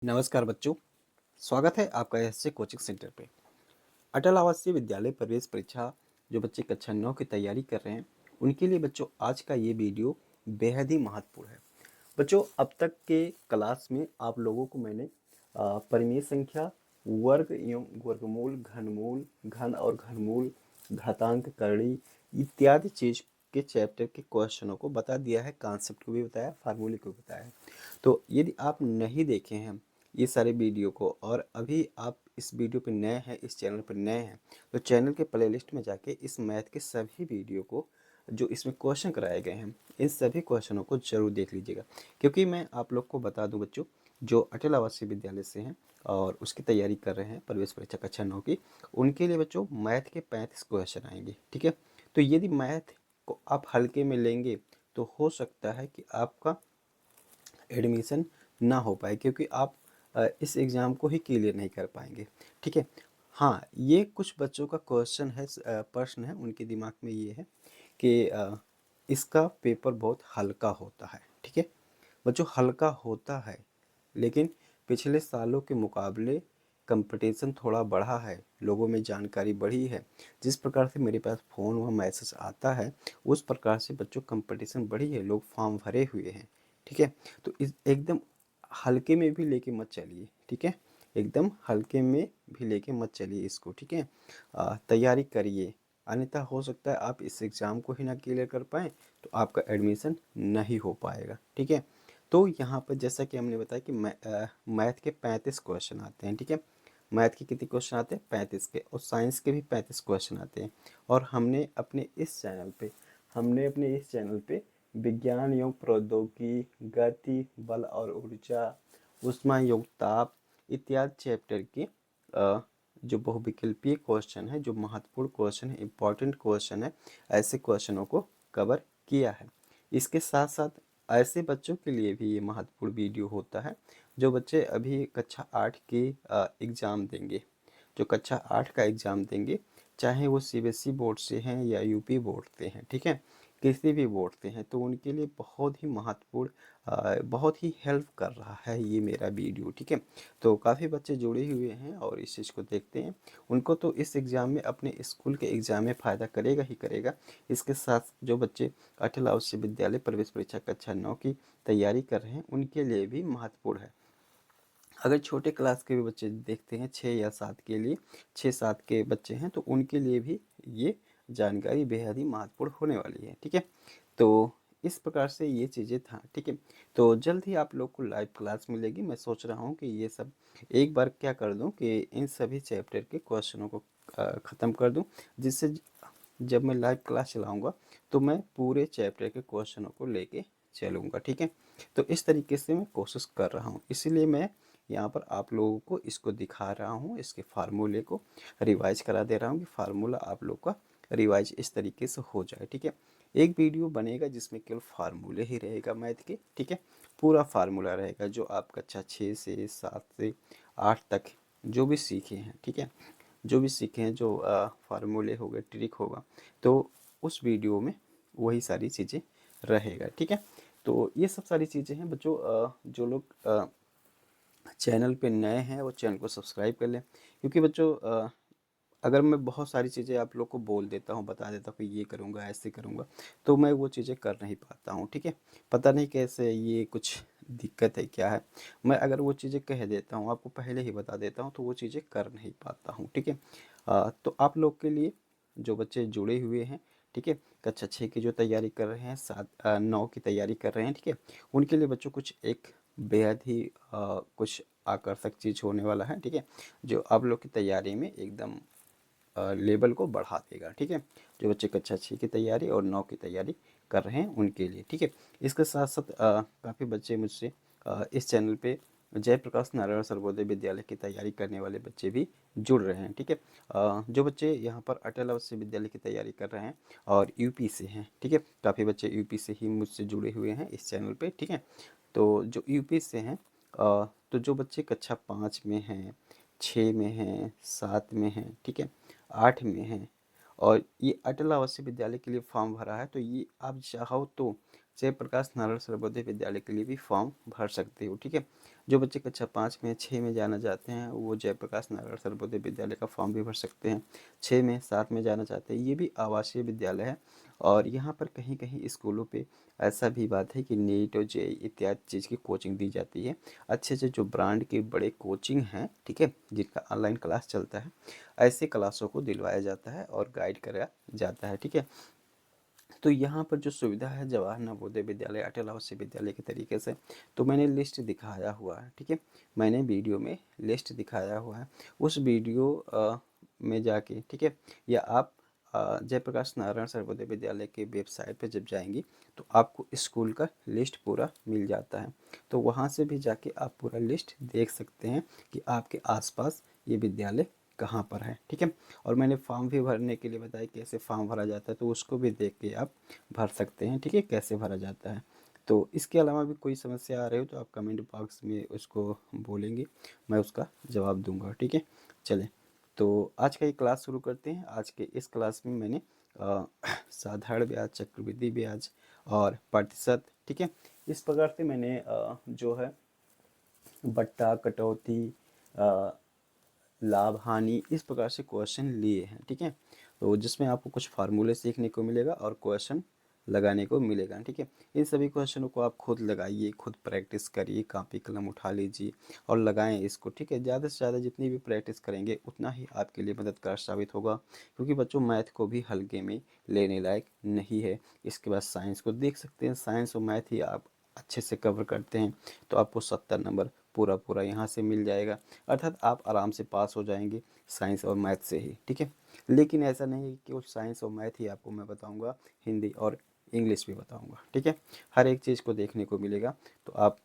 नमस्कार बच्चों, स्वागत है आपका एससे कोचिंग सेंटर पे। अटल आवासीय विद्यालय प्रवेश परीक्षा जो बच्चे कक्षा 9 की तैयारी कर रहे हैं, उनके लिए बच्चों आज का ये वीडियो बेहद ही महत्वपूर्ण है। बच्चों, अब तक के क्लास में आप लोगों को मैंने परिमेय संख्या, वर्ग एवं वर्गमूल, घनमूल, घन और घनमूल, घातांक, करणी इत्यादि चीज के चैप्टर के क्वेश्चनों को बता दिया है, कॉन्सेप्ट को भी बताया, फार्मूले को भी बताया है। तो यदि आप नहीं देखे हैं ये सारे वीडियो को और अभी आप इस वीडियो पे नए हैं, इस चैनल पर नए हैं, तो चैनल के प्लेलिस्ट में जाके इस मैथ के सभी वीडियो को जो इसमें क्वेश्चन कराए गए हैं, इन सभी क्वेश्चनों को जरूर देख लीजिएगा। क्योंकि मैं आप लोग को बता दूं बच्चों, जो अटल आवासीय विद्यालय से हैं और उसकी तैयारी कर रहे हैं प्रवेश परीक्षा कक्षा 9 की, उनके लिए बच्चों मैथ के 35 क्वेश्चन आएंगे। ठीक है, तो यदि मैथ को आप हल्के में लेंगे तो हो सकता है कि आपका एडमिशन ना हो पाए, क्योंकि आप इस एग्ज़ाम को ही क्लियर नहीं कर पाएंगे। ठीक है, हाँ, ये कुछ बच्चों का क्वेश्चन है, प्रश्न है, उनके दिमाग में ये है कि इसका पेपर बहुत हल्का होता है। ठीक है बच्चों, हल्का होता है, लेकिन पिछले सालों के मुकाबले कंपटीशन थोड़ा बढ़ा है, लोगों में जानकारी बढ़ी है। जिस प्रकार से मेरे पास फ़ोन व मैसेज आता है, उस प्रकार से बच्चों कंपटीशन बढ़ी है, लोग फॉर्म भरे हुए हैं। ठीक है, तो इस एकदम हल्के में भी लेके मत चलिए। ठीक है, एकदम हल्के में भी लेके मत चलिए इसको। ठीक है, तैयारी करिए, अन्यथा हो सकता है आप इस एग्ज़ाम को ही ना क्लियर कर पाएँ, तो आपका एडमिशन नहीं हो पाएगा। ठीक है, तो यहाँ पर जैसा कि हमने बताया कि मैथ के 35 क्वेश्चन आते हैं। ठीक है, मैथ के कितने क्वेश्चन आते हैं? 35 के, और साइंस के भी 35 क्वेश्चन आते हैं। और हमने इस चैनल पे विज्ञान एवं प्रौद्योगिकी, गति, बल और ऊर्जा, ऊष्मा एवं ताप इत्यादि चैप्टर के जो बहुविकल्पीय क्वेश्चन है, जो महत्वपूर्ण क्वेश्चन है, इंपॉर्टेंट क्वेश्चन है, ऐसे क्वेश्चनों को कवर किया है। इसके साथ साथ ऐसे बच्चों के लिए भी ये महत्वपूर्ण वीडियो होता है जो बच्चे अभी कक्षा 8 के एग्ज़ाम देंगे, जो कक्षा 8 का एग्ज़ाम देंगे, चाहे वो सीबीएसई बोर्ड से हैं या यूपी बोर्ड से हैं। ठीक है, किसी भी बोर्ड से हैं, तो उनके लिए बहुत ही महत्वपूर्ण, बहुत ही हेल्प कर रहा है ये मेरा वीडियो। ठीक है, तो काफ़ी बच्चे जुड़े हुए हैं और इस चीज़ को देखते हैं, उनको तो इस एग्ज़ाम में, अपने स्कूल के एग्ज़ाम में फ़ायदा करेगा ही करेगा। इसके साथ जो बच्चे अटल आवासीय विद्यालय प्रवेश परीक्षा कक्षा 9 की तैयारी कर रहे हैं, उनके लिए भी महत्वपूर्ण है। अगर छोटे क्लास के भी बच्चे देखते हैं, 6 या 7 के लिए, 6-7 के बच्चे हैं, तो उनके लिए भी ये जानकारी बेहद ही महत्वपूर्ण होने वाली है। ठीक है, तो इस प्रकार से ये चीज़ें था। ठीक है, तो जल्द ही आप लोग को लाइव क्लास मिलेगी। मैं सोच रहा हूँ कि ये सब एक बार क्या कर दूँ कि इन सभी चैप्टर के क्वेश्चनों को ख़त्म कर दूँ, जिससे जब मैं लाइव क्लास चलाऊँगा तो मैं पूरे चैप्टर के क्वेश्चनों को लेके चलूँगा। ठीक है, तो इस तरीके से मैं कोशिश कर रहा हूँ, इसीलिए मैं यहाँ पर आप लोगों को इसको दिखा रहा हूँ, इसके फार्मूले को रिवाइज करा दे रहा हूँ कि फार्मूला आप लोग का रिवाइज इस तरीके से हो जाए। ठीक है, एक वीडियो बनेगा जिसमें केवल फार्मूले ही रहेगा मैथ के। ठीक है, पूरा फार्मूला रहेगा जो आप कक्षा 6 से 7 से 8 तक जो भी सीखे हैं। ठीक है, जो भी सीखे हैं, जो फार्मूले हो गए, ट्रिक होगा, तो उस वीडियो में वही सारी चीज़ें रहेगा। ठीक है, तो ये सब सारी चीज़ें हैं बच्चों। जो लोग चैनल पे नए हैं वो चैनल को सब्सक्राइब कर लें, क्योंकि बच्चों अगर मैं बहुत सारी चीज़ें आप लोग को बोल देता हूँ, बता देता हूँ कि ये करूँगा, ऐसे करूँगा, तो मैं वो चीज़ें कर नहीं पाता हूँ। ठीक है, पता नहीं कैसे, ये कुछ दिक्कत है क्या है। मैं अगर वो चीज़ें कह देता हूँ, आपको पहले ही बता देता हूँ, तो वो चीज़ें कर नहीं पाता हूँ। ठीक है, तो आप लोग के लिए जो बच्चे जुड़े हुए हैं, ठीक है, कक्षा 6 की जो तैयारी कर रहे हैं, 9 की तैयारी कर रहे हैं, ठीक है, उनके लिए बच्चों कुछ एक बेहद ही कुछ आकर्षक चीज़ होने वाला है। ठीक है, जो आप लोग की तैयारी में एकदम लेवल को बढ़ा देगा। ठीक है, जो बच्चे कक्षा 6 की तैयारी और 9 की तैयारी कर रहे हैं उनके लिए। ठीक है, इसके साथ साथ काफ़ी बच्चे मुझसे इस चैनल पे जयप्रकाश नारायण सर्वोदय विद्यालय की तैयारी करने वाले बच्चे भी जुड़ रहे हैं। ठीक है, जो बच्चे यहाँ पर अटल आवासीय विद्यालय की तैयारी कर रहे हैं और यूपी से हैं, ठीक है, काफ़ी बच्चे यूपी से ही मुझसे जुड़े हुए हैं इस चैनल पे। ठीक है, तो जो यूपी से हैं, तो जो बच्चे कक्षा 5 में हैं, 6 में हैं, 7 में हैं, ठीक है, 8 में हैं, और ये अटल आवासीय विद्यालय के लिए फॉर्म भरा है, तो ये आप चाहो तो जयप्रकाश नारायण सर्वोदय विद्यालय के लिए भी फॉर्म भर सकते हो। ठीक है, जो बच्चे कक्षा 5 में 6 में जाना चाहते हैं वो जयप्रकाश नारायण सर्वोदय विद्यालय का फॉर्म भी भर सकते हैं। 6 में 7 में जाना चाहते हैं, ये भी आवासीय विद्यालय है। और यहाँ पर कहीं कहीं स्कूलों पे ऐसा भी बात है कि नीट और जेईई इत्यादि चीज़ की कोचिंग दी जाती है। अच्छे से जो ब्रांड के बड़े कोचिंग हैं, ठीक है, जिनका ऑनलाइन क्लास चलता है, ऐसे क्लासों को दिलवाया जाता है और गाइड कराया जाता है। ठीक है, तो यहाँ पर जो सुविधा है जवाहर नवोदय विद्यालय अटल आवासीय विद्यालय के तरीके से, तो मैंने लिस्ट दिखाया हुआ है। ठीक है, मैंने वीडियो में लिस्ट दिखाया हुआ है, उस वीडियो में जाके, ठीक है, या आप जयप्रकाश नारायण सर्वोदय विद्यालय के वेबसाइट पर जब जाएंगी तो आपको स्कूल का लिस्ट पूरा मिल जाता है। तो वहाँ से भी जाके आप पूरा लिस्ट देख सकते हैं कि आपके आसपास ये विद्यालय कहाँ पर है। ठीक है, और मैंने फॉर्म भी भरने के लिए बताया कैसे फॉर्म भरा जाता है, तो उसको भी देख के आप भर सकते हैं। ठीक है, कैसे भरा जाता है। तो इसके अलावा भी कोई समस्या आ रही हो तो आप कमेंट बॉक्स में उसको बोलेंगे, मैं उसका जवाब दूंगा। ठीक है, चलें, तो आज का ये क्लास शुरू करते हैं। आज के इस क्लास में मैंने साधारण ब्याज, चक्रवृद्धि ब्याज और प्रतिशत, ठीक है, इस प्रकार से मैंने जो है बट्टा, कटौती, लाभ, हानि, इस प्रकार से क्वेश्चन लिए हैं। ठीक है, तो जिसमें आपको कुछ फार्मूले सीखने को मिलेगा और क्वेश्चन लगाने को मिलेगा। ठीक है, इन सभी क्वेश्चनों को आप खुद लगाइए, खुद प्रैक्टिस करिए, कापी कलम उठा लीजिए और लगाएं इसको। ठीक है, ज़्यादा से ज़्यादा जितनी भी प्रैक्टिस करेंगे उतना ही आपके लिए मददगार साबित होगा, क्योंकि बच्चों मैथ को भी हल्के में लेने लायक नहीं है। इसके बाद साइंस को देख सकते हैं, साइंस और मैथ ही आप अच्छे से कवर करते हैं तो आपको 70 नंबर पूरा पूरा यहाँ से मिल जाएगा, अर्थात आप आराम से पास हो जाएंगे साइंस और मैथ से ही। ठीक है, लेकिन ऐसा नहीं है कि केवल साइंस और मैथ ही आपको मैं बताऊंगा, हिंदी और इंग्लिश भी बताऊंगा। ठीक है, हर एक चीज़ को देखने को मिलेगा। तो आप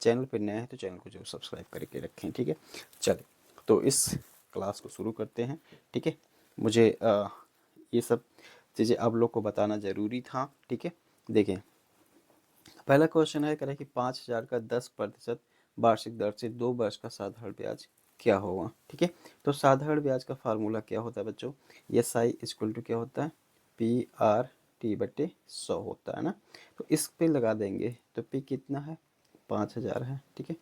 चैनल पर नए हैं तो चैनल को जरूर सब्सक्राइब करके रखें। ठीक है, चलिए, तो इस क्लास को शुरू करते हैं। ठीक है, मुझे ये सब चीज़ें आप लोग को बताना ज़रूरी था। ठीक है, देखें, पहला क्वेश्चन है, कह रहा है कि 5,000 का 10% वार्षिक दर से 2 वर्ष का साधारण ब्याज क्या होगा। ठीक है, तो साधारण ब्याज का फार्मूला क्या होता है बच्चों, एस आई इक्वल टू क्या होता है, पी आर टी बटे 100 होता है ना। तो इस पे लगा देंगे तो पी कितना है, 5,000 है। ठीक है,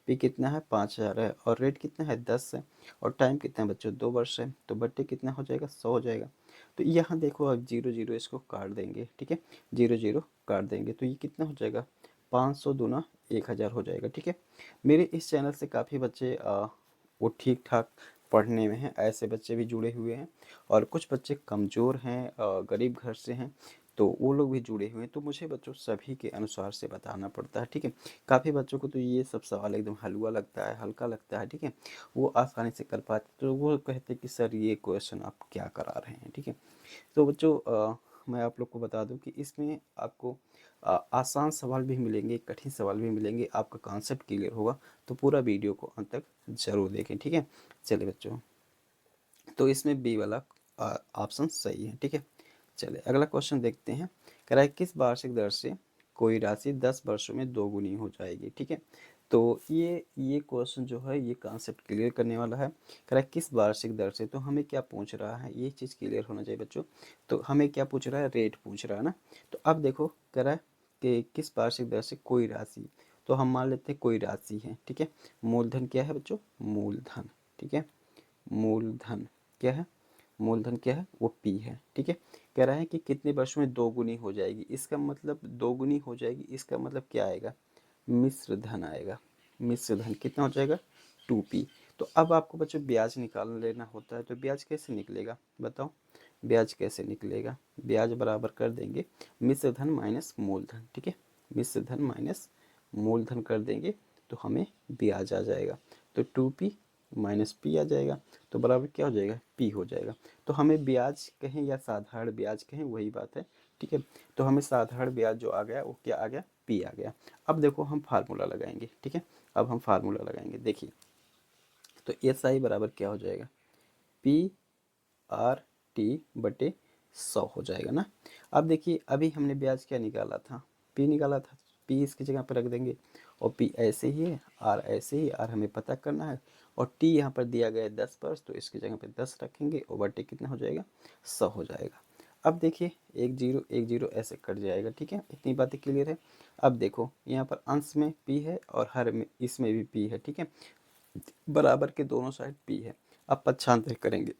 पी कितना है, 5,000 है, और रेट कितना है, 10 है, और टाइम कितना है बच्चों, 2 वर्ष है, तो बट्टे कितना हो जाएगा, 100 हो जाएगा। तो यहाँ देखो अब 0 0 इसको काट देंगे। ठीक है, 0 0 काट देंगे तो ये कितना हो जाएगा, 500 दूना 1,000 हो जाएगा। ठीक है, मेरे इस चैनल से काफ़ी बच्चे वो ठीक ठाक पढ़ने में हैं, ऐसे बच्चे भी जुड़े हुए हैं, और कुछ बच्चे कमज़ोर हैं, गरीब घर से हैं, तो वो लोग भी जुड़े हुए हैं। तो मुझे बच्चों सभी के अनुसार से बताना पड़ता है। ठीक है, काफ़ी बच्चों को तो ये सब सवाल एकदम हलवा लगता है, हल्का लगता है। ठीक है, वो आसानी से कर पाते, तो वो कहते हैं कि सर ये क्वेश्चन आप क्या करा रहे हैं। ठीक है, तो बच्चों मैं आप लोग को बता दूं कि इसमें आपको आसान सवाल भी मिलेंगे, कठिन सवाल भी मिलेंगे, आपका कॉन्सेप्ट क्लियर होगा तो पूरा वीडियो को अंत तक ज़रूर देखें। ठीक है, चलिए बच्चों, तो इसमें बी वाला ऑप्शन सही है। ठीक है, चलिए अगला क्वेश्चन देखते हैं। कह रहा है किस वार्षिक दर से कोई राशि 10 वर्षों में दोगुनी हो जाएगी। ठीक है, तो ये क्वेश्चन जो है ये कॉन्सेप्ट क्लियर करने वाला है। कह रहा है किस वार्षिक दर से, तो हमें क्या पूछ रहा है, ये चीज़ क्लियर होना चाहिए बच्चों। तो हमें क्या पूछ रहा है, रेट पूछ रहा है ना। तो अब देखो, कह रहा है कि किस वार्षिक दर से कोई राशि, तो हम मान लेते हैं कोई राशि है। ठीक है, मूलधन क्या है बच्चों, मूलधन। ठीक है, मूलधन क्या है, मूलधन क्या है, वो पी है। ठीक है, कह रहा है कि कितने वर्षों में दोगुनी हो जाएगी, इसका मतलब दोगुनी हो जाएगी, इसका मतलब क्या आएगा, मिश्र धन आएगा। मिश्र धन कितना हो जाएगा, 2p। तो अब आपको बच्चों ब्याज निकाल लेना होता है, तो ब्याज कैसे निकलेगा बताओ, ब्याज कैसे निकलेगा, ब्याज बराबर कर देंगे मिश्र धन माइनस मूलधन। ठीक है, मिश्र धन माइनस मूलधन कर देंगे तो हमें ब्याज आ जाएगा, तो 2p माइनस पी आ जाएगा, तो बराबर क्या हो जाएगा, पी हो जाएगा। तो हमें ब्याज कहें या साधारण ब्याज कहें वही बात है। ठीक है, तो हमें साधारण ब्याज जो आ गया वो क्या आ गया, पी आ गया। अब देखो हम फार्मूला लगाएंगे। ठीक है, अब हम फार्मूला लगाएंगे, देखिए, तो एस आई बराबर क्या हो जाएगा, पी आर टी बटे 100 हो जाएगा ना। अब देखिए, अभी हमने ब्याज क्या निकाला था, पी निकाला था, पी इसकी जगह पर रख देंगे, और पी ऐसे ही है, आर ऐसे ही, आर हमें पता करना है, और टी यहाँ पर दिया गया है 10 पर, तो इसकी जगह पर 10 रखेंगे और बटे कितना हो जाएगा, 100 हो जाएगा। अब देखिए 1 0 1 0 ऐसे कट जाएगा, ठीक है, इतनी बातें क्लियर है। अब देखो यहाँ पर अंश में p है और हर में इसमें भी p है, ठीक है, बराबर के दोनों साइड p है। अब पक्षांतर करेंगे,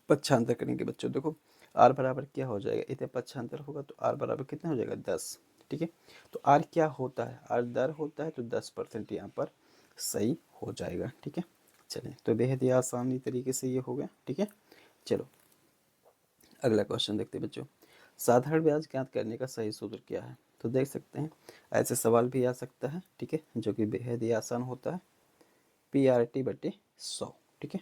पक्षांतर करेंगे बच्चों, देखो r बराबर क्या हो जाएगा, इतने पक्षांतर होगा तो r बराबर कितना हो जाएगा 10, ठीक है। तो r क्या होता है, r दर होता है, तो 10% यहाँ पर सही हो जाएगा, ठीक है। चलें, तो बेहद ही आसानी तरीके से ये हो गया, ठीक है। चलो अगला क्वेश्चन देखते हैं बच्चों। साधारण ब्याज ज्ञात करने का सही सूत्र क्या है? तो देख सकते हैं ऐसे सवाल भी आ सकता है, ठीक है, जो कि बेहद ही आसान होता है। PRT/100, ठीक है,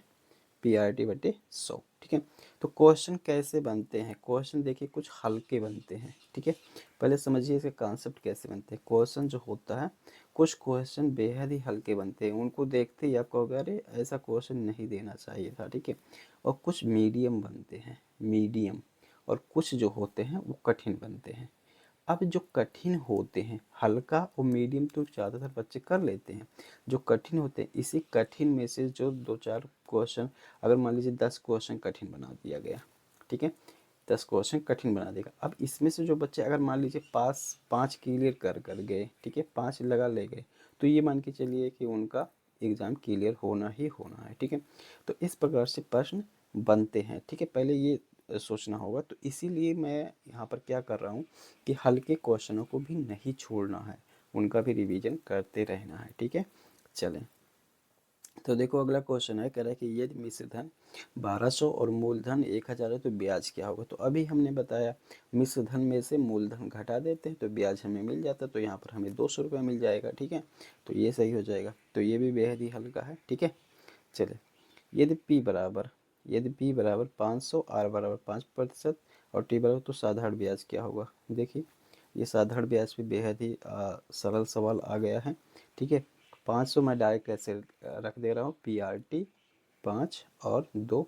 PRT/100, ठीक है। तो क्वेश्चन कैसे बनते हैं, क्वेश्चन देखिए कुछ हल्के बनते हैं, ठीक है। पहले समझिए इसके कॉन्सेप्ट कैसे बनते हैं। क्वेश्चन जो होता है, कुछ क्वेश्चन बेहद ही हल्के बनते हैं, उनको देखते ही आपको कहोगे अरे ऐसा क्वेश्चन नहीं देना चाहिए था, ठीक है। और कुछ मीडियम बनते हैं, मीडियम, और कुछ जो होते हैं वो कठिन बनते हैं। अब जो कठिन होते हैं, हल्का और मीडियम तो ज़्यादातर बच्चे कर लेते हैं, जो कठिन होते हैं इसी कठिन में से जो 2 4 क्वेश्चन, अगर मान लीजिए 10 क्वेश्चन कठिन बना दिया गया, ठीक है, 10 क्वेश्चन कठिन बना देगा। अब इसमें से जो बच्चे अगर मान लीजिए पास 5 क्लियर कर कर गए, ठीक है, 5 लगा ले गए, तो ये मान के चलिए कि उनका एग्ज़ाम क्लियर होना ही होना है, ठीक है। तो इस प्रकार से प्रश्न बनते हैं, ठीक है, पहले ये सोचना होगा। तो इसीलिए मैं यहाँ पर क्या कर रहा हूँ कि हल्के क्वेश्चनों को भी नहीं छोड़ना है, उनका भी रिवीजन करते रहना है, ठीक है। चलें, तो देखो अगला क्वेश्चन है, कह रहा है कि यदि मिश्र धन 1200 और मूलधन 1000 है तो ब्याज क्या होगा। तो अभी हमने बताया मिश्र धन में से मूलधन घटा देते हैं तो ब्याज हमें मिल जाता है, तो यहाँ पर हमें 200 रुपये मिल जाएगा, ठीक है। तो ये सही हो जाएगा, तो ये भी बेहद ही हल्का है, ठीक है। चलिए, यदि p बराबर 500, r बराबर 5% और t बराबर, तो साधारण ब्याज क्या होगा। देखिए ये साधारण ब्याज पे बेहद ही सरल सवाल आ गया है, ठीक है। 500 मैं डायरेक्ट ऐसे रख दे रहा हूँ, PRT 5 और 2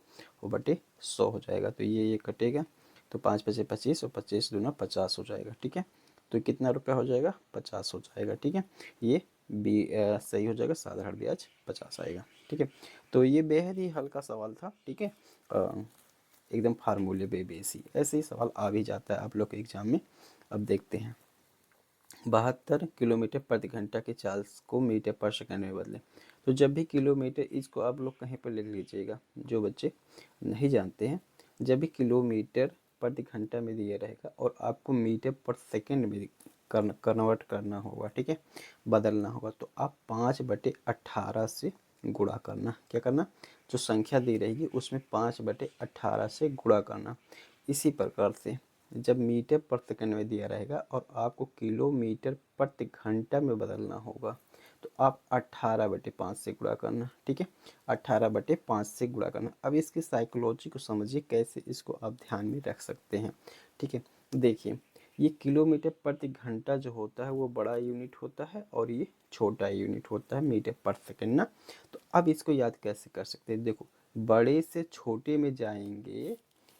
वो बटे 100 हो जाएगा, तो ये कटेगा, तो 5 5 25 और 25 दूना 50 हो जाएगा, ठीक है। तो कितना रुपया हो जाएगा, 50 हो जाएगा, ठीक है। ये भी सही हो जाएगा, साधारण ब्याज 50 आएगा, ठीक है। तो ये बेहद ही हल्का सवाल था, ठीक है, एकदम फार्मूले बेसी ऐसे ही सवाल आ भी जाता है आप लोग के एग्जाम में। अब देखते हैं, 72 किलोमीटर प्रति घंटा के चाल को मीटर पर सेकंड में बदलें। तो जब भी किलोमीटर, इसको आप लोग कहीं पर लिख लीजिएगा, जो बच्चे नहीं जानते हैं, जब भी किलोमीटर प्रति घंटा में दिया रहेगा और आपको मीटर पर सेकंड में कन्वर्ट करना होगा, ठीक है, बदलना होगा, तो आप 5/18 से गुणा करना, क्या करना, जो संख्या दी रहेगी उसमें 5/18 से गुणा करना। इसी प्रकार से जब मीटर पर सेकंड में दिया रहेगा और आपको किलोमीटर प्रति घंटा में बदलना होगा, तो आप 18/5 से गुणा करना, ठीक है, 18/5 से गुणा करना। अब इसकी साइकोलॉजी को समझिए, कैसे इसको आप ध्यान में रख सकते हैं, ठीक है। देखिए ये किलोमीटर प्रति घंटा जो होता है वो बड़ा यूनिट होता है और ये छोटा यूनिट होता है, मीटर पर सेकंड ना। तो अब इसको याद कैसे कर सकते हैं, देखो बड़े से छोटे में जाएंगे,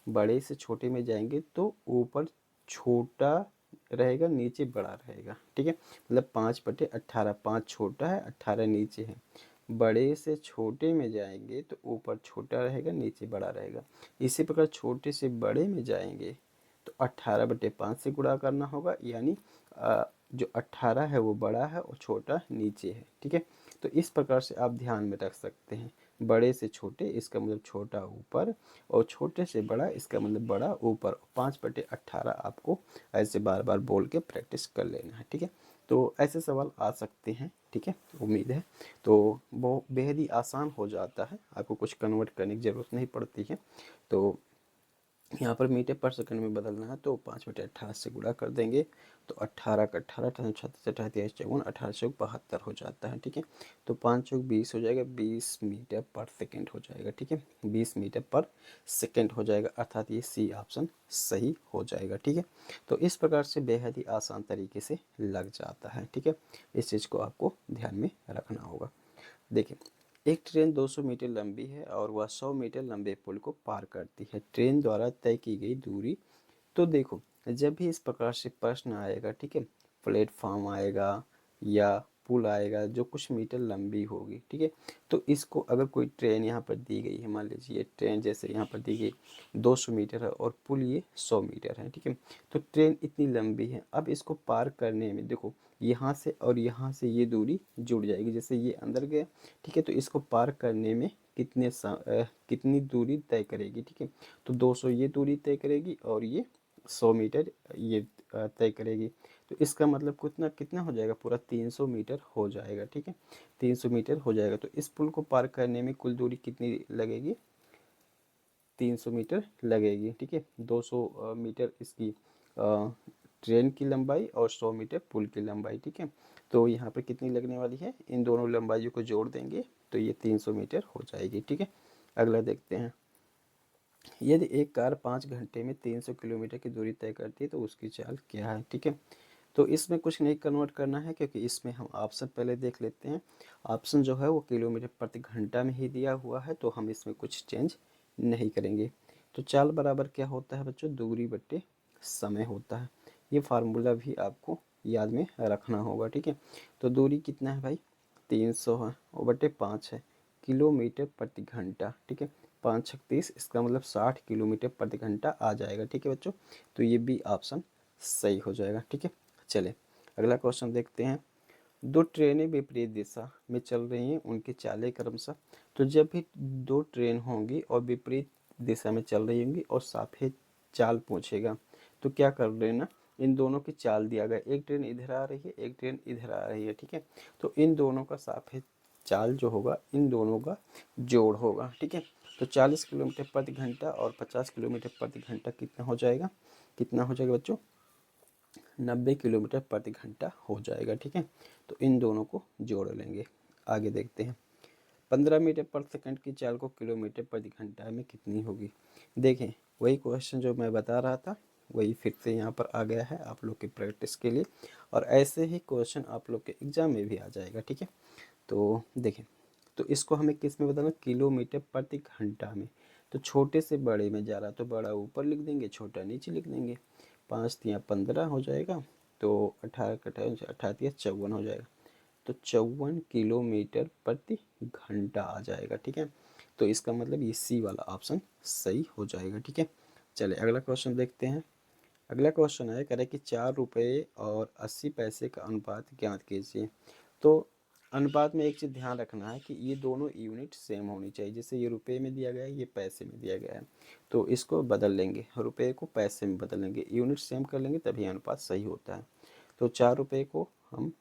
बड़े से छोटे में जाएंगे तो ऊपर छोटा रहेगा, नीचे बड़ा रहेगा, ठीक है, मतलब 5/18, 5 छोटा है, 18 नीचे है। बड़े से छोटे में जाएंगे तो ऊपर छोटा रहेगा, नीचे बड़ा रहेगा। इसी प्रकार छोटे से बड़े में जाएंगे तो 18/5 से गुणा करना होगा, यानी जो 18 है वो बड़ा है और छोटा नीचे है, ठीक है। तो इस प्रकार से आप ध्यान में रख सकते हैं, बड़े से छोटे इसका मतलब छोटा ऊपर, और छोटे से बड़ा इसका मतलब बड़ा ऊपर। 5/18 आपको ऐसे बार बार बोल के प्रैक्टिस कर लेना है, ठीक है। तो ऐसे सवाल आ सकते हैं, ठीक है, उम्मीद है। तो वो बेहद ही आसान हो जाता है, आपको कुछ कन्वर्ट करने की ज़रूरत नहीं पड़ती है। तो यहाँ पर मीटर पर सेकंड में बदलना है तो 5/18 से गुणा कर देंगे, तो 18 का 18, 36 28 54, 1872 हो जाता है, ठीक है। तो 5 चौक 20 हो जाएगा, 20 मीटर पर सेकंड हो जाएगा, ठीक है, 20 मीटर पर सेकंड हो जाएगा, अर्थात ये सी ऑप्शन सही हो जाएगा, ठीक है। तो इस प्रकार से बेहद ही आसान तरीके से लग जाता है, ठीक है। इस चीज़ को आपको ध्यान में रखना होगा। देखिए एक ट्रेन 200 मीटर लंबी है और वह 100 मीटर लंबे पुल को पार करती है ट्रेन द्वारा तय की गई दूरी। तो देखो जब भी इस प्रकार से प्रश्न आएगा, ठीक है, प्लेटफॉर्म आएगा या पुल आएगा जो कुछ मीटर लंबी होगी, ठीक है। तो इसको अगर कोई ट्रेन यहाँ पर दी गई है, मान लीजिए ट्रेन जैसे यहाँ पर दी गई 200 मीटर है और पुल ये 100 मीटर है, ठीक है। तो ट्रेन इतनी लंबी है, अब इसको पार करने में देखो यहाँ से और यहाँ से ये दूरी जुड़ जाएगी, जैसे ये अंदर गया, ठीक है। तो इसको पार करने में कितनी दूरी तय करेगी, ठीक है। तो 200 ये दूरी तय करेगी और ये 100 मीटर ये तय करेगी। तो इसका मतलब कितना कितना हो जाएगा, पूरा 300 मीटर हो जाएगा, ठीक है। 300 मीटर हो जाएगा। तो इस पुल को पार करने में कुल दूरी कितनी लगेगी, 300 मीटर लगेगी, ठीक है। 200 मीटर इसकी ट्रेन की लंबाई और 100 मीटर पुल की लंबाई, ठीक है। तो यहाँ पर कितनी लगने वाली है, इन दोनों लंबाइयों को जोड़ देंगे तो ये 300 मीटर हो जाएगी, ठीक है। अगला देखते हैं, यदि एक कार 5 घंटे में 300 किलोमीटर की दूरी तय करती है तो उसकी चाल क्या है, ठीक है। तो इसमें कुछ नहीं कन्वर्ट करना है, क्योंकि इसमें हम ऑप्शन पहले देख लेते हैं। ऑप्शन जो है वो किलोमीटर प्रति घंटा में ही दिया हुआ है, तो हम इसमें कुछ चेंज नहीं करेंगे। तो चाल बराबर क्या होता है बच्चों, दूरी बट्टे समय होता है। ये फार्मूला भी आपको याद में रखना होगा, ठीक है। तो दूरी कितना है भाई, 300 है और बट्टे 5 है किलोमीटर प्रति घंटा, ठीक है। 5×6 = 30, इसका मतलब 60 किलोमीटर प्रति घंटा आ जाएगा, ठीक है बच्चों। तो ये भी ऑप्शन सही हो जाएगा, ठीक है। चले अगला क्वेश्चन देखते हैं। दो ट्रेनें विपरीत दिशा में चल रही हैं, उनकी चालें क्रमशः। तो जब भी दो ट्रेन होंगी और विपरीत दिशा में चल रही होंगी और सापेक्ष चाल पूछेगा, तो क्या कर लेना, इन दोनों की चाल दिया गया, एक ट्रेन इधर आ रही है, एक ट्रेन इधर आ रही है, ठीक है। तो इन दोनों का सापेक्ष चाल जो होगा इन दोनों का जोड़ होगा, ठीक है। तो 40 किलोमीटर प्रति घंटा और 50 किलोमीटर प्रति घंटा कितना हो जाएगा, कितना हो जाएगा बच्चों, 90 किलोमीटर प्रति घंटा हो जाएगा, ठीक है। तो इन दोनों को जोड़ लेंगे। आगे देखते हैं, 15 मीटर पर सेकंड की चाल को किलोमीटर प्रति घंटा में कितनी होगी। देखें वही क्वेश्चन जो मैं बता रहा था वही फिर से यहाँ पर आ गया है आप लोग की प्रैक्टिस के लिए, और ऐसे ही क्वेश्चन आप लोग के एग्जाम में भी आ जाएगा, ठीक है। तो देखें, तो इसको हमें किस में बदलना, किलोमीटर प्रति घंटा में। तो छोटे से बड़े में जा रहा तो बड़ा ऊपर लिख देंगे, छोटा नीचे लिख देंगे। 5×3 = 15 हो जाएगा, तो 18×18 = 54 हो जाएगा। तो 54 किलोमीटर प्रति घंटा आ जाएगा, ठीक है। तो इसका मतलब ये सी वाला ऑप्शन सही हो जाएगा, ठीक है। चले अगला क्वेश्चन देखते हैं। अगला क्वेश्चन है, कह रहा है कि 4 रुपये और 80 पैसे का अनुपात ज्ञात कीजिए। तो अनुपात में एक चीज़ ध्यान रखना है कि ये दोनों यूनिट सेम होनी चाहिए, जैसे ये रुपये में दिया गया है, ये पैसे में दिया गया है। तो इसको बदल लेंगे, रुपये को पैसे में बदल लेंगे, यूनिट सेम कर लेंगे तभी अनुपात सही होता है। तो 4 रुपये को हम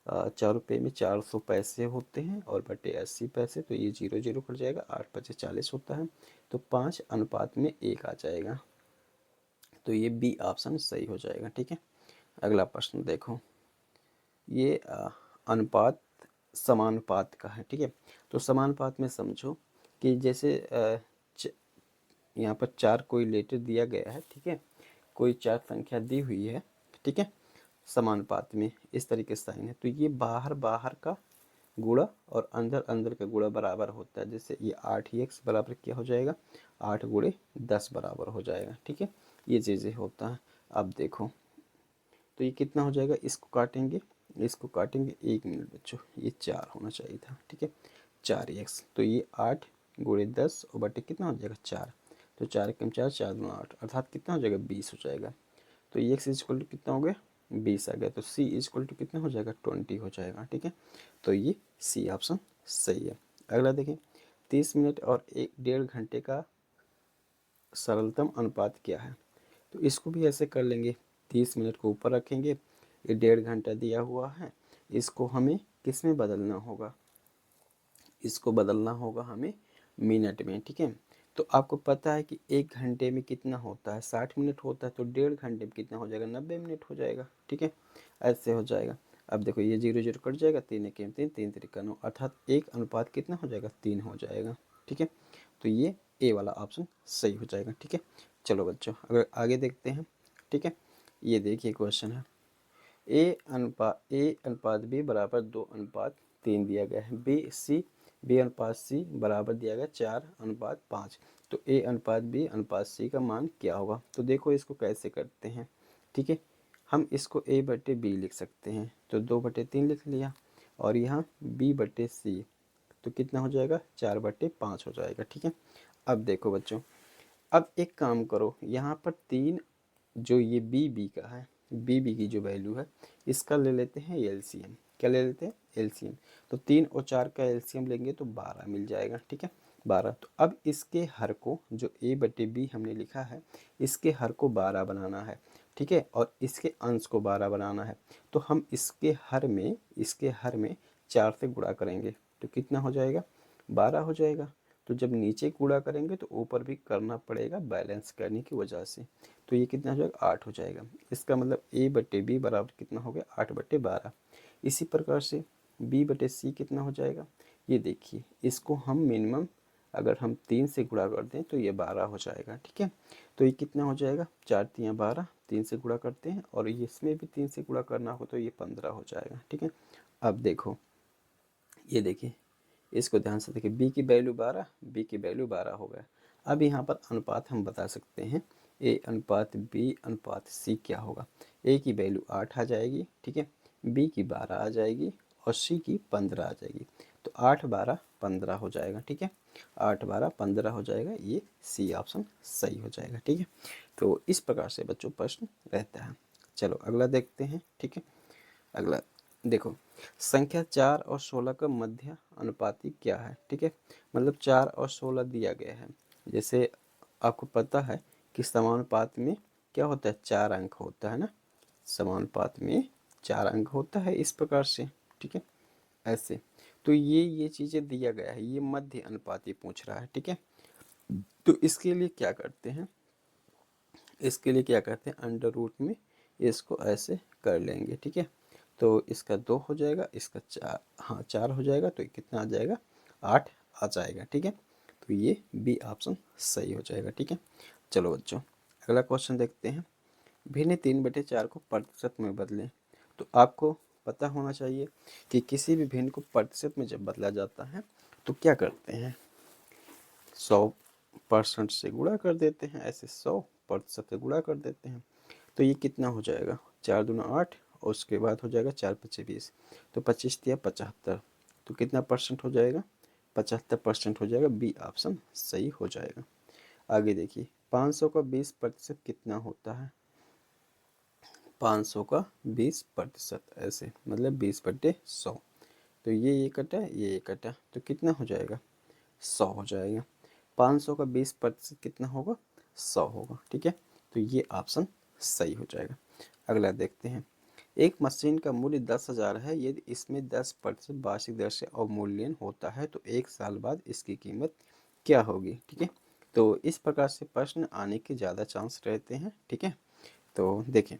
4 रुपये में 400 पैसे होते हैं और बटे 80 पैसे, तो ये 0 0 कट जाएगा, 8×5 = 40 होता है। तो 5:1 आ जाएगा। तो ये बी ऑप्शन सही हो जाएगा, ठीक है। अगला प्रश्न देखो, ये अनुपात समानुपात का है, ठीक है। तो समानुपात में समझो कि जैसे यहाँ पर 4 कोई लेटर दिया गया है, ठीक है, कोई 4 संख्या दी हुई है, ठीक है, समानुपात में इस तरीके से साइन है। तो ये बाहर बाहर का गुणा और अंदर अंदर का गुणा बराबर होता है, जैसे ये 8x बराबर क्या हो जाएगा, 8×10 बराबर हो जाएगा, ठीक है। ये चीज़ें होता है। अब देखो तो ये कितना हो जाएगा, इसको काटेंगे, इसको काटेंगे, 1 मिनट बच्चों, ये 4 होना चाहिए था, ठीक है, 4x। तो ये 8×10 और बटे कितना हो जाएगा 4, तो 4×4 4×8 अर्थात कितना हो जाएगा 20 हो जाएगा। तो x = कितना हो गया 20 आ गया। तो c = कितना हो जाएगा 20 हो जाएगा, ठीक है। तो ये सी ऑप्शन सही है। अगला देखें, 30 मिनट और 1.5 घंटे का सरलतम अनुपात क्या है। तो इसको भी ऐसे कर लेंगे, 30 मिनट को ऊपर रखेंगे, ये 1.5 घंटा दिया हुआ है, इसको हमें किस में बदलना होगा, इसको बदलना होगा हमें मिनट में, ठीक है। तो आपको पता है कि 1 घंटे में कितना होता है 60 मिनट होता है, तो 1.5 घंटे में कितना हो जाएगा 90 मिनट हो जाएगा, ठीक है, ऐसे हो जाएगा। अब देखो ये 0 0 कट जाएगा, 3×1 = 3, 3×3 = 9 अर्थात 1 अनुपात कितना हो जाएगा 3 हो जाएगा, ठीक है। तो ये ए वाला ऑप्शन सही हो जाएगा, ठीक है। चलो बच्चों अगर आगे देखते हैं, ठीक है। ये देखिए क्वेश्चन है, ए अनुपात बी बराबर 2:3 दिया गया है, बी अनुपात सी बराबर दिया गया 4:5। तो ए अनुपात बी अनुपात सी का मान क्या होगा। तो देखो इसको कैसे करते हैं, ठीक है। हम इसको a/b लिख सकते हैं, तो 2/3 लिख लिया, और यहाँ B/C, तो कितना हो जाएगा 4/5 हो जाएगा। ठीक है, अब देखो बच्चों, अब एक काम करो, यहाँ पर 3 जो ये बी का है, बी की जो वैल्यू है इसका ले लेते हैं एलसीएम। क्या ले लेते हैं? एलसीएम। तो 3 और 4 का एलसीएम लेंगे तो 12 मिल जाएगा। ठीक है, 12। तो अब इसके हर को, जो A/B हमने लिखा है, इसके हर को 12 बनाना है। ठीक है, और इसके अंश को 12 बनाना है। तो हम इसके हर में 4 से गुणा करेंगे तो कितना हो जाएगा? 12 हो जाएगा। तो जब नीचे गुणा करेंगे तो ऊपर भी करना पड़ेगा बैलेंस करने की वजह से। तो ये कितना हो जाएगा? 8 हो जाएगा। इसका मतलब A/B बराबर कितना हो गया? 8/12। इसी प्रकार से B/C कितना हो जाएगा? ये देखिए, इसको हम मिनिमम अगर हम 3 से गुणा कर दें तो ये 12 हो जाएगा। ठीक है, तो ये कितना हो जाएगा? 4×3 12, 3 से गुणा करते हैं, और ये इसमें भी 3 से गुणा करना हो तो ये 15 हो जाएगा। ठीक है, अब देखो, ये देखिए, इसको ध्यान से देखिए, बी की वैल्यू 12, बी की वैल्यू 12 हो गया। अब यहाँ पर अनुपात हम बता सकते हैं, A/B/C क्या होगा? ए की वैल्यू 8 आ जाएगी। ठीक है, बी की 12 आ जाएगी, और सी की 15 आ जाएगी। तो 8 12 15 हो जाएगा। ठीक है, 8 12 15 हो जाएगा। ये सी ऑप्शन सही हो जाएगा। ठीक है, तो इस प्रकार से बच्चों प्रश्न रहता है। चलो अगला देखते हैं। ठीक है, अगला देखो, संख्या 4 और 16 का मध्य अनुपाती क्या है? ठीक है, मतलब 4 और 16 दिया गया है। जैसे आपको पता है कि समानुपात में क्या होता है? 4 अंक होता है ना, समानुपात में 4 अंक होता है इस प्रकार से। ठीक है, ऐसे। तो ये चीज़ें दिया गया है, ये मध्य अनुपाती पूछ रहा है। ठीक है, तो इसके लिए क्या करते हैं, अंडर रूट में इसको ऐसे कर लेंगे। ठीक है, तो इसका 2 हो जाएगा, इसका 4, हाँ 4 हो जाएगा, तो कितना आ जाएगा? 8 आ जाएगा। ठीक है, तो ये बी ऑप्शन सही हो जाएगा। ठीक है, चलो बच्चों अगला क्वेश्चन देखते हैं। भिन्न 3/4 को प्रतिशत में बदलें। तो आपको पता होना चाहिए कि किसी भी भिन्न को प्रतिशत में जब बदला जाता है तो क्या करते हैं? 100% से गुणा कर देते हैं, ऐसे 100% से गुणा कर देते हैं। तो ये कितना हो जाएगा? 4 दूना 8, और उसके बाद हो जाएगा 4×5 20, तो 25 दिया 75, तो कितना परसेंट हो जाएगा? 75% हो जाएगा। बी ऑप्शन सही हो जाएगा। आगे देखिए, 500 का 20% कितना होता है? 500 का 20%, ऐसे मतलब 20/100। तो ये कटा, ये कटा, तो कितना हो जाएगा? 100 हो जाएगा। 500 का 20% कितना होगा? 100 होगा। ठीक है, तो ये ऑप्शन सही हो जाएगा। अगला देखते हैं। एक मशीन का मूल्य 10,000 है। यदि इसमें 10% वार्षिक दर से अवमूल्यन होता है तो 1 साल बाद इसकी कीमत क्या होगी? ठीक है, तो इस प्रकार से प्रश्न आने के ज़्यादा चांस रहते हैं। ठीक है, तो देखें,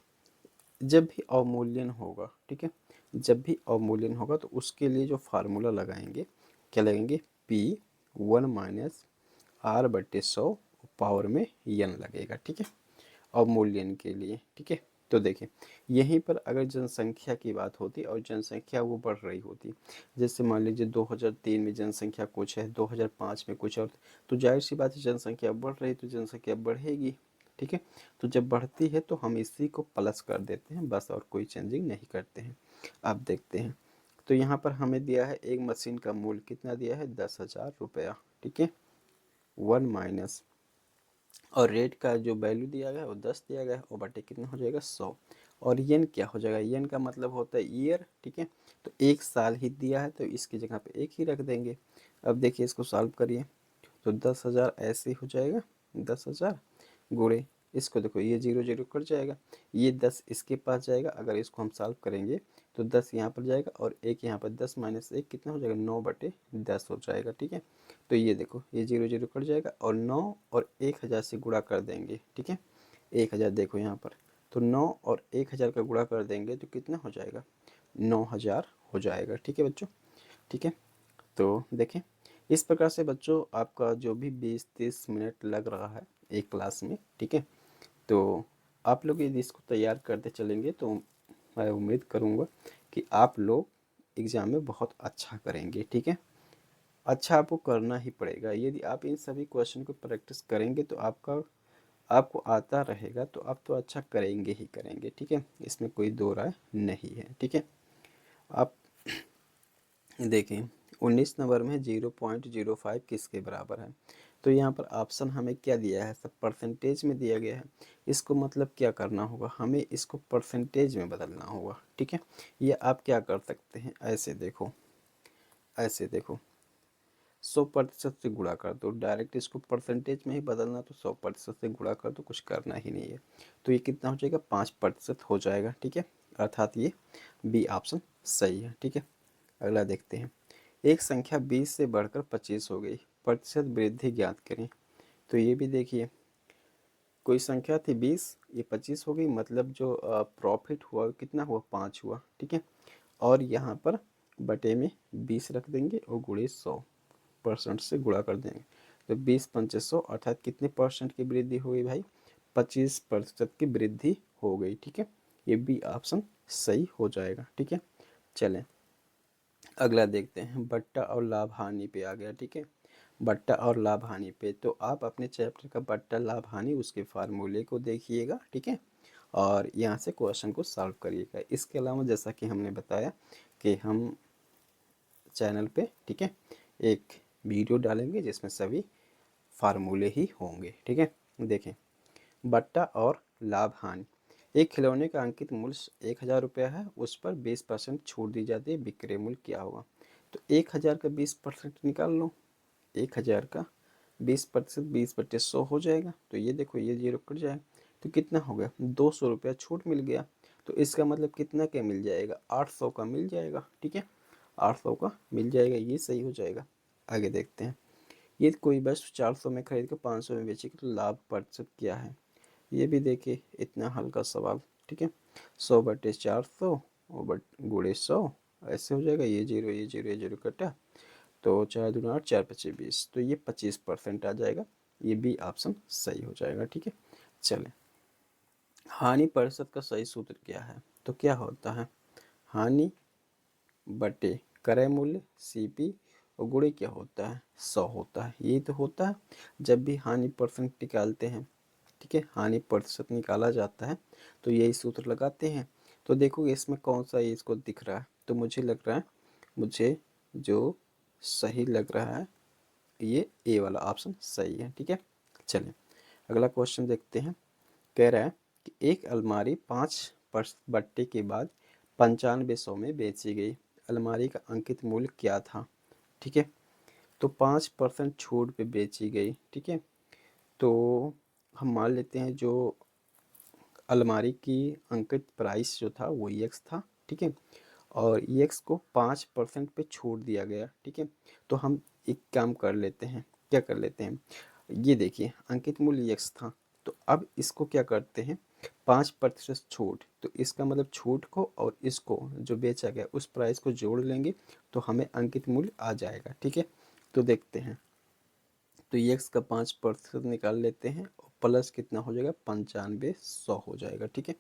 जब भी अवमूल्यन होगा, ठीक है, जब भी अवमूल्यन होगा तो उसके लिए जो फार्मूला लगाएंगे, क्या लगेंगे? P1 - R/100 पावर में n लगेगा। ठीक है, अवमूल्यन के लिए। ठीक है, तो देखिए, यहीं पर अगर जनसंख्या की बात होती और जनसंख्या वो बढ़ रही होती, जैसे मान लीजिए 2003 में जनसंख्या कुछ है, 2005 में कुछ और, तो जाहिर सी बात है जनसंख्या बढ़ रही तो जनसंख्या बढ़ेगी। ठीक है, तो जब बढ़ती है तो हम इसी को प्लस कर देते हैं बस, और कोई चेंजिंग नहीं करते हैं। अब देखते हैं, तो यहाँ पर हमें दिया है एक मशीन का मूल्य कितना दिया है? 10,000 रुपया। ठीक है, 1 माइनस, और रेट का जो वैल्यू दिया गया है वो 10 दिया गया है, और बटे कितना हो जाएगा? 100। और येन क्या हो जाएगा? येन का मतलब होता है ईयर। ठीक है, तो 1 साल ही दिया है तो इसकी जगह पे 1 ही रख देंगे। अब देखिए, इसको सॉल्व करिए, तो 10,000 ऐसे ही हो जाएगा, 10,000 गुणे, इसको देखो, ये 0 0 कट जाएगा, ये 10 इसके पास जाएगा, अगर इसको हम सॉल्व करेंगे तो 10 यहाँ पर जाएगा, और 1 यहाँ पर, 10 - 1 कितना हो जाएगा? 9/10 हो जाएगा। ठीक है, तो ये देखो, ये 0 0 कट जाएगा, और 9 और 1,000 से गुणा कर देंगे। ठीक है, 1,000 देखो यहाँ पर, तो 9 और 1,000 का गुणा कर देंगे तो कितना हो जाएगा? 9,000 हो जाएगा। ठीक है बच्चों, ठीक है, तो देखें, इस प्रकार से बच्चों आपका जो भी 20-30 मिनट लग रहा है एक क्लास में, ठीक है, तो आप लोग यदि इसको तैयार करते चलेंगे तो मैं उम्मीद करूँगा कि आप लोग एग्ज़ाम में बहुत अच्छा करेंगे। ठीक है, अच्छा आपको करना ही पड़ेगा। यदि आप इन सभी क्वेश्चन को प्रैक्टिस करेंगे तो आपको आता रहेगा तो आप तो अच्छा करेंगे ही करेंगे। ठीक है, इसमें कोई दो राय नहीं है। ठीक है, आप देखें 19 नंबर में 0.05 किसके बराबर है। तो यहाँ पर ऑप्शन हमें क्या दिया है, सब परसेंटेज में दिया गया है। इसको मतलब क्या करना होगा, हमें इसको परसेंटेज में बदलना होगा। ठीक है, ये आप क्या कर सकते हैं, ऐसे देखो, ऐसे देखो 100% से गुणा कर दो, डायरेक्ट इसको परसेंटेज में ही बदलना, तो 100% से गुणा कर दो, कुछ करना ही नहीं है। तो ये कितना हो जाएगा, 5% हो जाएगा। ठीक है, अर्थात ये बी ऑप्शन सही है। ठीक है, अगला देखते हैं। एक संख्या 20 से बढ़कर 25 हो गई, प्रतिशत वृद्धि ज्ञात करें। तो ये भी देखिए, कोई संख्या थी 20, ये 25 हो गई, मतलब जो प्रॉफिट हुआ कितना हुआ, 5 हुआ। ठीक है, और यहाँ पर बटे में 20 रख देंगे और गुणे 100% से गुणा कर देंगे। तो 20 पंचे 100 अर्थात कितने परसेंट की वृद्धि हुई भाई, 25% की वृद्धि हो गई। ठीक है, ये भी ऑप्शन सही हो जाएगा। ठीक है, चलें अगला देखते हैं। बट्टा और लाभ हानि पे आ गया। ठीक है, बट्टा और लाभ हानि पे, तो आप अपने चैप्टर का बट्टा लाभ हानि उसके फार्मूले को देखिएगा। ठीक है, और यहाँ से क्वेश्चन को सॉल्व करिएगा। इसके अलावा जैसा कि हमने बताया कि हम चैनल पे, ठीक है, एक वीडियो डालेंगे जिसमें सभी फार्मूले ही होंगे। ठीक है, देखें बट्टा और लाभ हानि। एक खिलौने का अंकित मूल्य 1000 रुपया है, उस पर 20% छूट दी जाती है, विक्रय मूल्य क्या होगा। तो 1000 का 20% निकाल लो, 1000 का 20%, 20/100 हो जाएगा। तो ये देखो, ये जीरो कट जाएगा, तो कितना हो गया, 200 रुपया छूट मिल गया। तो इसका मतलब कितना क्या मिल जाएगा, 800 का मिल जाएगा। ठीक है, 800 का मिल जाएगा, ये सही हो जाएगा। आगे देखते हैं। ये कोई वस्तु 400 में खरीद कर 500 में बेचेगी, तो लाभ प्रतिशत क्या है। ये भी देखिए, इतना हल्का सवाल। ठीक है, 100/400 और बट गुणे 100, ऐसे हो जाएगा। ये जीरो, ये जीरो, ये जीरो कटा, तो 4×2=8, 4×5=20, तो ये 25% आ जाएगा। ये भी ऑप्शन सही हो जाएगा। ठीक है, चलें हानि प्रतिशत का सही सूत्र क्या है। तो क्या होता है, हानि बटे क्रय मूल्य सीपी और गुणे क्या होता है, 100 होता है। यही तो होता है जब भी हानि परसेंट निकालते हैं। ठीक है, हानि प्रतिशत निकाला जाता है तो यही सूत्र लगाते हैं। तो देखो इसमें कौन सा ये इसको दिख रहा है, तो मुझे लग रहा है, मुझे जो सही लग रहा है ये ए वाला ऑप्शन सही है। ठीक है, चलिए अगला क्वेश्चन देखते हैं। कह रहा है कि एक अलमारी 5 बट्टे के बाद 9500 में बेची गई, अलमारी का अंकित मूल्य क्या था। ठीक है, तो 5% छूट पे बेची गई। ठीक है, तो हम मान लेते हैं जो अलमारी की अंकित प्राइस जो था वो एक्स था। ठीक है, और एक्स को 5% पे छूट दिया गया। ठीक है, तो हम एक काम कर लेते हैं, क्या कर लेते हैं, ये देखिए अंकित मूल्य एक्स था, तो अब इसको क्या करते हैं, 5% छूट, तो इसका मतलब छूट को और इसको जो बेचा गया उस प्राइस को जोड़ लेंगे तो हमें अंकित मूल्य आ जाएगा। ठीक है, तो देखते हैं, तो एक्स का 5% निकाल लेते हैं और प्लस कितना हो जाएगा, 9500 हो जाएगा। ठीक है,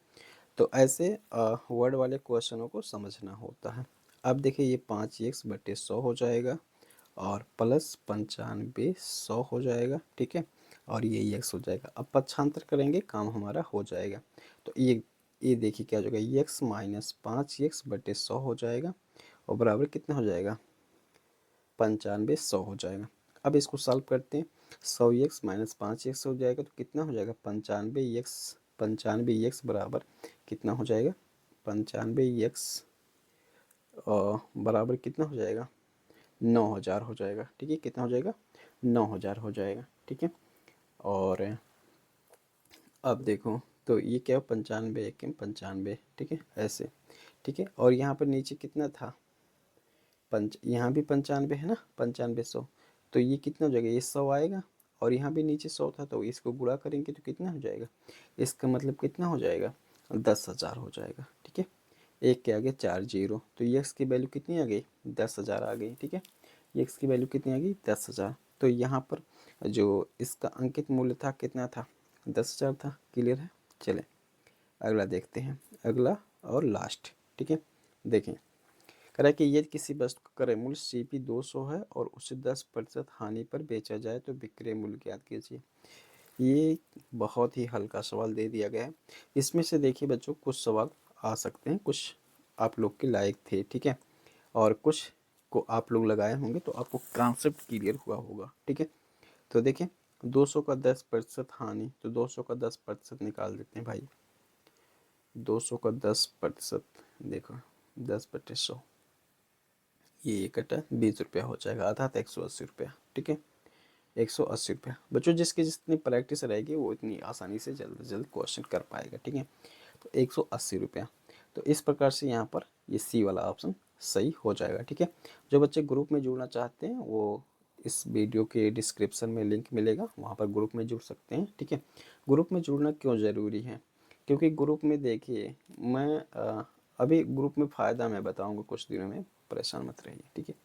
तो ऐसे वर्ड वाले क्वेश्चनों को समझना होता है। अब देखिए ये 5x/100 हो जाएगा और प्लस 9500 हो जाएगा। ठीक है, और ये x हो जाएगा। अब पक्षांतर करेंगे, काम हमारा हो जाएगा। तो ये देखिए क्या हो जाएगा, x माइनस 5x/100 हो जाएगा और बराबर कितना हो जाएगा, 9500 हो जाएगा। अब इसको सॉल्व करते हैं, 100x माइनस 5x हो जाएगा, तो कितना हो जाएगा, 95x, 95x बराबर कितना हो जाएगा, 95x बराबर कितना हो जाएगा, 9000 हो जाएगा। ठीक है, कितना हो जाएगा, 9000 हो जाएगा। ठीक है, और अब देखो तो ये क्या हो, 95 एक 95। ठीक है, ऐसे। ठीक है, और यहाँ पर नीचे कितना था, यहाँ भी 95 है ना, 9500, तो ये कितना हो जाएगा, ये 100 आएगा, और यहाँ भी नीचे 100 था, तो इसको गुणा करेंगे तो कितना हो जाएगा, इसका मतलब कितना हो जाएगा, 10,000 हो जाएगा। ठीक है, एक के आगे 4 जीरो, तो एक्स की वैल्यू कितनी आ गई, 10,000 आ गई। ठीक है, एक्स की वैल्यू कितनी आ गई, 10,000। तो यहाँ पर जो इसका अंकित मूल्य था कितना था, 10,000 था। क्लियर है, चलें अगला देखते हैं, अगला और लास्ट। ठीक है, देखें कह रहा है कि यदि किसी वस्तु का क्रय मूल्य सीपी 200 है और उसे 10% हानि पर बेचा जाए तो विक्रय मूल्य ज्ञात कीजिए। ये बहुत ही हल्का सवाल दे दिया गया है। इसमें से देखिए बच्चों, कुछ सवाल आ सकते हैं, कुछ आप लोग के लायक थे। ठीक है, और कुछ को आप लोग लगाए होंगे तो आपको कॉन्सेप्ट क्लियर हुआ होगा। ठीक है, तो देखें 200 का 10% हानि, तो 200 का 10% निकाल देते हैं भाई। 200 का 10%, देखो 10/100, ये कटा 20 रुपया हो जाएगा, आधा तो 180 रुपया। ठीक है, 180 रुपया। बच्चों जिसकी जितनी प्रैक्टिस रहेगी वो इतनी आसानी से जल्द से जल्द क्वेश्चन कर पाएगा। ठीक है, तो 180 रुपया। तो इस प्रकार से यहाँ पर ये सी वाला ऑप्शन सही हो जाएगा। ठीक है, जो बच्चे ग्रुप में जुड़ना चाहते हैं वो इस वीडियो के डिस्क्रिप्शन में लिंक मिलेगा, वहाँ पर ग्रुप में जुड़ सकते हैं। ठीक है, ग्रुप में जुड़ना क्यों ज़रूरी है, क्योंकि ग्रुप में देखिए मैं अभी ग्रुप में फ़ायदा मैं बताऊँगा कुछ दिनों में, परेशान मत रहिए। ठीक है।